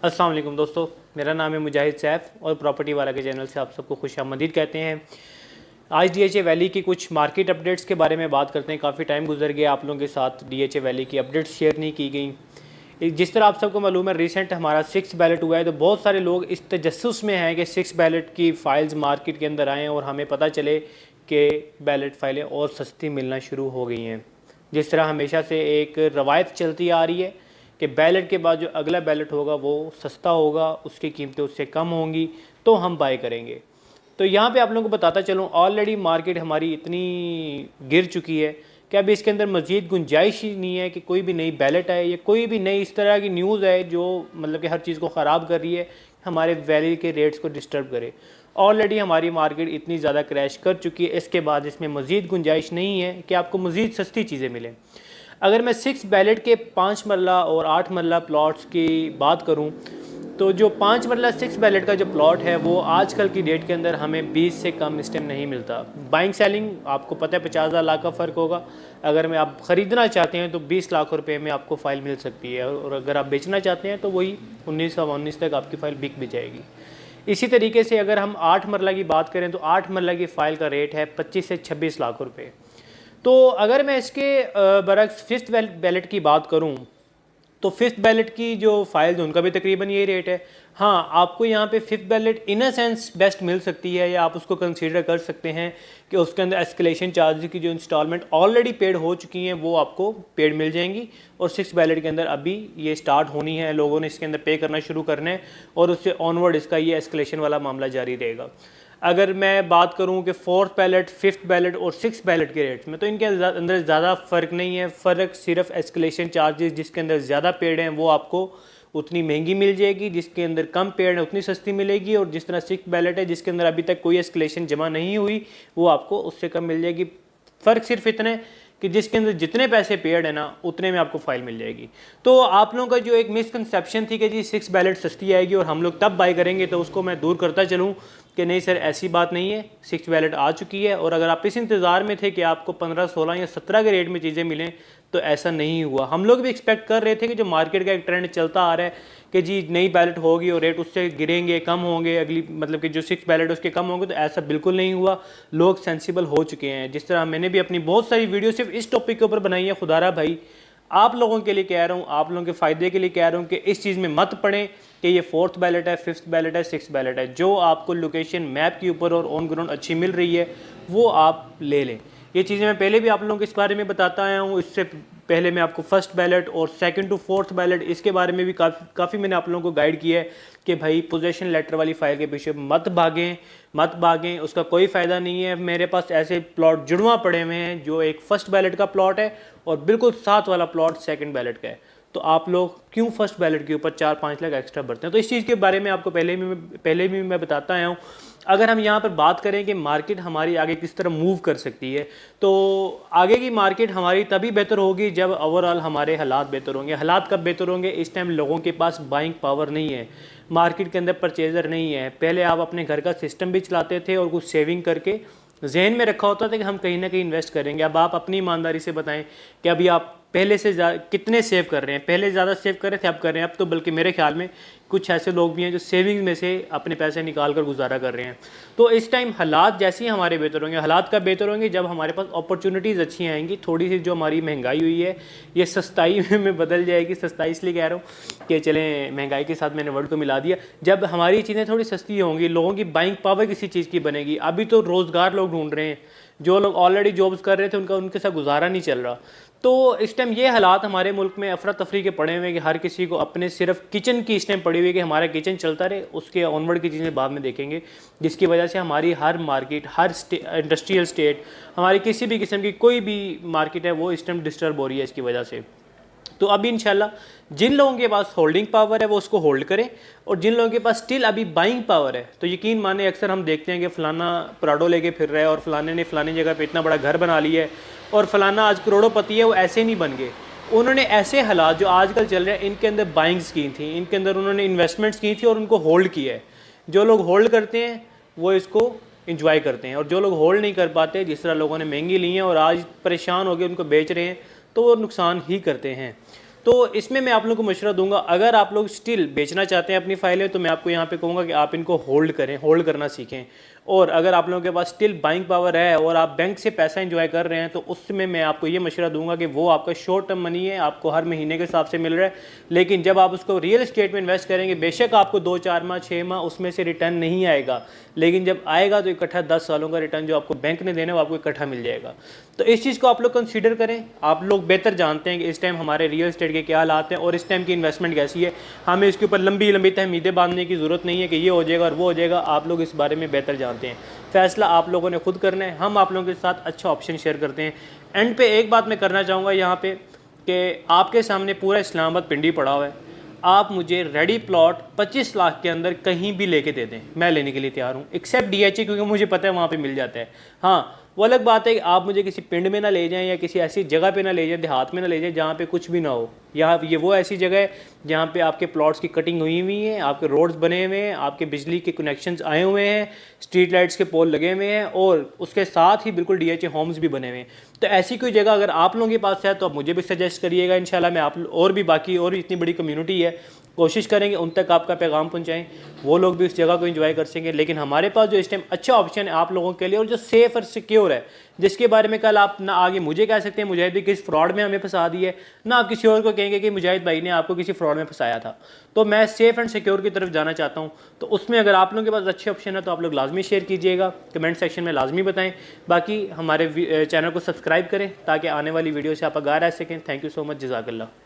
अस्सलाम वालेकुम दोस्तों, मेरा नाम है मुजाहिद सैफ और प्रॉपर्टी वाला के चैनल से आप सबको खुशामदीद कहते हैं। आज डीएचए वैली की कुछ मार्केट अपडेट्स के बारे में बात करते हैं। काफ़ी टाइम गुजर गया आप लोगों के साथ डीएचए वैली की अपडेट्स शेयर नहीं की गई। जिस तरह आप सबको मालूम है, रिसेंट हमारा 6 बैलेट हुआ है, तो बहुत सारे लोग इस तजस्सुस में हैं कि 6 बैलेट की फ़ाइल्स मार्केट के अंदर आएँ और हमें पता चले कि बैलेट फ़ाइलें और सस्ती मिलना शुरू हो गई हैं। जिस तरह हमेशा से एक रवायत चलती आ रही है कि बैलेट के बाद जो अगला बैलेट होगा वो सस्ता होगा, उसकी कीमतें उससे कम होंगी, तो हम बाय करेंगे। तो यहाँ पे आप लोगों को बताता चलूँ, ऑलरेडी मार्केट हमारी इतनी गिर चुकी है कि अभी इसके अंदर मज़ीद गुंजाइश ही नहीं है कि कोई भी नई बैलेट आए या कोई भी नई इस तरह की न्यूज़ है जो मतलब कि हर चीज़ को ख़राब कर रही है, हमारे वैल्यू के रेट्स को डिस्टर्ब करे। ऑलरेडी हमारी मार्केट इतनी ज़्यादा क्रैश कर चुकी है, इसके बाद इसमें मज़ीद गुंजाइश नहीं है कि आपको मज़ीद सस्ती चीज़ें मिलें। अगर मैं 6 बैलेट के 5 मरला और 8 मरला प्लॉट्स की बात करूं, तो जो 5 मरला 6 बैलेट का जो प्लॉट है वो आजकल की डेट के अंदर हमें 20 से कम इस टाइम नहीं मिलता। बाइंग सेलिंग आपको पता है 50,000 लाख का फ़र्क होगा। अगर मैं आप ख़रीदना चाहते हैं तो 20 लाख रुपए में आपको फ़ाइल मिल सकती है, और अगर आप बेचना चाहते हैं तो वही 19 तक आपकी फ़ाइल बिक भी जाएगी। इसी तरीके से अगर हम 8 मरला की बात करें तो 8 मरला की फ़ाइल का रेट है 25 से 26 लाख रुपये। तो अगर मैं इसके बरक्स फिफ्थ बैलेट की बात करूं, तो फिफ्थ बैलेट की जो फाइल्स उनका भी तकरीबन यही रेट है। हाँ, आपको यहाँ पे fifth ballot in a sense best मिल सकती है, या आप उसको कंसीडर कर सकते हैं कि उसके अंदर एस्केलेशन चार्ज की जो इंस्टॉलमेंट ऑलरेडी पेड हो चुकी हैं वो आपको पेड मिल जाएंगी, और सिक्स बैलेट के अंदर अभी ये स्टार्ट होनी है, लोगों ने इसके अंदर पे करना शुरू करना है, और उससे ऑनवर्ड इसका ये एस्केलेशन वाला मामला जारी रहेगा। अगर मैं बात करूं कि फोर्थ बैलेट, फिफ्थ बैलेट और सिक्स बैलेट के रेट्स में, तो इनके अंदर ज़्यादा फ़र्क नहीं है। फ़र्क सिर्फ एस्केलेशन चार्जेस, जिसके अंदर ज़्यादा पेड हैं वो आपको उतनी महंगी मिल जाएगी, जिसके अंदर कम पेड है उतनी सस्ती मिलेगी, और जिस तरह सिक्स बैलेट है जिसके अंदर अभी तक कोई एस्केलेशन जमा नहीं हुई वो आपको उससे कम मिल जाएगी। फ़र्क सिर्फ इतना है कि जिसके अंदर जितने पैसे पेड है ना उतने में आपको फाइल मिल जाएगी। तो आप लोगों का जो एक मिसकंसेप्शन थी कि जी 6 बैलेट सस्ती आएगी और हम लोग तब बाय करेंगे, तो उसको मैं दूर करता चलूँ कि नहीं सर, ऐसी बात नहीं है। 6 बैलेट आ चुकी है, और अगर आप इस इंतज़ार में थे कि आपको 15, 16 या 17 के रेट में चीज़ें मिलें, तो ऐसा नहीं हुआ। हम लोग भी एक्सपेक्ट कर रहे थे कि जो मार्केट का एक ट्रेंड चलता आ रहा है कि जी नई बैलेट होगी और रेट उससे गिरेंगे, कम होंगे, अगली मतलब कि जो 6 बैलेट उसके कम होंगे, तो ऐसा बिल्कुल नहीं हुआ। लोग सेंसिबल हो चुके हैं। जिस तरह मैंने भी अपनी बहुत सारी वीडियो सिर्फ इस टॉपिक के ऊपर बनाई है, खुदारा भाई आप लोगों के लिए कह रहा हूँ, आप लोगों के फ़ायदे के लिए कह रहा हूँ कि इस चीज़ में मत पड़ें कि ये फोर्थ बैलेट है, फिफ्थ बैलेट है, सिक्स बैलेट है। जो आपको लोकेशन मैप के ऊपर और ऑन ग्राउंड अच्छी मिल रही है वो आप ले लें। ये चीज़ें मैं पहले भी आप लोगों को इस बारे में बताता आया हूँ। इससे पहले मैं आपको फर्स्ट बैलेट और सेकंड टू फोर्थ बैलेट इसके बारे में भी काफ़ी मैंने आप लोगों को गाइड किया है कि भाई पोजीशन लेटर वाली फाइल के पीछे मत भागें, उसका कोई फ़ायदा नहीं है। मेरे पास ऐसे प्लॉट जुड़वा पड़े हुए हैं जो एक फ़र्स्ट बैलेट का प्लॉट है और बिल्कुल साथ वाला प्लॉट सेकंड बैलेट का है। तो आप लोग क्यों फर्स्ट बैलेट के ऊपर 4-5 लाख एक्स्ट्रा भरते हैं? तो इस चीज़ के बारे में आपको पहले भी मैं बताता आया हूँ। अगर हम यहाँ पर बात करें कि मार्केट हमारी आगे किस तरह मूव कर सकती है, तो आगे की मार्केट हमारी तभी बेहतर होगी जब ओवरऑल हमारे हालात बेहतर होंगे। हालात कब बेहतर होंगे? इस टाइम लोगों के पास बाइंग पावर नहीं है, मार्केट के अंदर परचेज़र नहीं है। पहले आप अपने घर का सिस्टम भी चलाते थे और कुछ सेविंग करके जहन में रखा होता था कि हम कहीं ना कहीं इन्वेस्ट करेंगे। अब आप अपनी ईमानदारी से बताएं कि अभी आप पहले से कितने सेव कर रहे हैं? पहले ज़्यादा सेव कर रहे थे, अब कर रहे हैं? अब तो बल्कि मेरे ख्याल में कुछ ऐसे लोग भी हैं जो सेविंग में से अपने पैसे निकाल कर गुजारा कर रहे हैं। तो इस टाइम हालात जैसे ही हमारे बेहतर होंगे, हालात कब बेहतर होंगे? जब हमारे पास अपॉर्चुनिटीज़ अच्छी आएंगी। थोड़ी सी जो हमारी महंगाई हुई है ये सस्ताई में बदल जाएगी। सस्ताई इसलिए कह रहा हूँ कि चलें, महंगाई के साथ मैंने वर्ड को मिला दिया। जब हमारी चीज़ें थोड़ी सस्ती होंगी, लोगों की बाइंग पावर किसी चीज़ की बनेगी। अभी तो रोज़गार लोग ढूंढ रहे हैं, जो लोग ऑलरेडी जॉब्स कर रहे थे उनके साथ गुजारा नहीं चल रहा। तो इस टाइम ये हालात हमारे मुल्क में अफरा तफरी के पड़े हुए हैं कि हर किसी को अपने सिर्फ किचन की इस टाइम पड़ी हुई है कि हमारा किचन चलता रहे, उसके ऑनवर्ड की चीज़ें बाद में देखेंगे। जिसकी वजह से हमारी हर मार्केट, हर इंडस्ट्रियल स्टेट, हमारी किसी भी किस्म की कोई भी मार्केट है वो इस टाइम डिस्टर्ब हो रही है इसकी वजह से। तो अभी इंशाल्लाह जिन लोगों के पास होल्डिंग पावर है वो उसको होल्ड करें, और जिन लोगों के पास स्टिल अभी बाइंग पावर है, तो यकीन माने अक्सर हम देखते हैं कि फ़लाना प्राडो लेके फिर रहा है और फलाने ने फ़लानी जगह पे इतना बड़ा घर बना लिया है और फलाना आज करोड़पति है। वो ऐसे नहीं बन गए। उन्होंने ऐसे हालात जो आजकल चल रहे हैं इनके अंदर बाइंग्स की थी, इनके अंदर उन्होंने इन्वेस्टमेंट्स की थी और उनको होल्ड किया है। जो लोग होल्ड करते हैं वो इसको इंजॉय करते हैं, और जो लोग होल्ड नहीं कर पाते, जिस तरह लोगों ने महंगी ली हैं और आज परेशान हो गए उनको बेच रहे हैं, तो वो नुकसान ही करते हैं। तो इसमें मैं आप लोगों को मशवरा दूंगा, अगर आप लोग स्टिल बेचना चाहते हैं अपनी फाइलें तो मैं आपको यहाँ पे कहूँगा कि आप इनको होल्ड करें, होल्ड करना सीखें। और अगर आप लोगों के पास स्टिल बाइंग पावर है और आप बैंक से पैसा एंजॉय कर रहे हैं तो उसमें मैं आपको ये मशवरा दूंगा कि वो आपका शॉर्ट टर्म मनी है, आपको हर महीने के हिसाब से मिल रहा है। लेकिन जब आप उसको रियल एस्टेट में इन्वेस्ट करेंगे, बेशक आपको 2-4 माह 6 माह उसमें से रिटर्न नहीं आएगा, लेकिन जब आएगा तो इकट्ठा 10 सालों का रिटर्न जो आपको बैंक ने देना है वो आपको इकट्ठा मिल जाएगा। तो इस चीज़ को आप लोग कंसीडर करें। आप लोग बेहतर जानते हैं कि इस टाइम हमारे रियल एस्टेट के क्या हालात हैं और इस टाइम की इन्वेस्टमेंट कैसी है। हमें इसके ऊपर लंबी लंबी तहमीदें बांधने की ज़रूरत नहीं है कि ये हो जाएगा और वो हो जाएगा। आप लोग इस बारे में बेहतर जानते हैं, फैसला आप लोगों ने खुद करना है। हम आप लोगों के साथ अच्छा ऑप्शन शेयर करते हैं। एंड पे एक बात मैं करना चाहूँगा यहाँ पे कि आपके सामने पूरा इस्लामाबाद पिंडी पड़ा हुआ है, आप मुझे रेडी प्लॉट 25 लाख के अंदर कहीं भी लेके दे दें, मैं लेने के लिए तैयार हूँ, एक्सेप्ट DHA, क्योंकि मुझे पता है वहाँ पे मिल जाता है। हाँ, वो अलग बात है कि आप मुझे किसी पिंड में ना ले जाएं या किसी ऐसी जगह पे ना ले जाएं, देहात में ना ले जाएं जहाँ पे कुछ भी ना हो। यहाँ ये वो ऐसी जगह है जहाँ पे आपके प्लॉट्स की कटिंग हुई हुई है, आपके रोड्स बने हुए हैं, आपके बिजली के कनेक्शंस आए हुए हैं, स्ट्रीट लाइट्स के पोल लगे हुए हैं और उसके साथ ही बिल्कुल DHA होम्स भी बने हुए हैं। तो ऐसी कोई जगह अगर आप लोगों के पास है तो आप मुझे भी सजेस्ट करिएगा। इंशाल्लाह मैं आप और भी बाकी और भी इतनी बड़ी कम्युनिटी है, कोशिश करेंगे उन तक आपका पैगाम पहुंचाएं, वो लोग भी उस जगह को एंजॉय कर सकेंगे। लेकिन हमारे पास जो इस टाइम अच्छा ऑप्शन है आप लोगों के लिए और जो सेफ़ और सिक्योर है, जिसके बारे में कल आप ना आगे मुझे कह सकते हैं मुजाहिद भी किस फ्रॉड में हमें फंसा दिया है, ना आप किसी और को कहेंगे कि मुजाहिद भाई ने आपको किसी फ्रॉड में फंसाया था। तो मैं सेफ़ एंड सिक्योर की तरफ जाना चाहता हूँ। तो उसमें अगर आप लोगों के पास अच्छे ऑप्शन है तो आप लोग लाजमी शेयर कीजिएगा, कमेंट सेक्शन में लाजमी बताएं। बाकी हमारे चैनल को सब्सक्राइब करें ताकि आने वाली वीडियो से आप आगाह रह सकें। थैंक यू सो मच, जज़ाकल्लाह।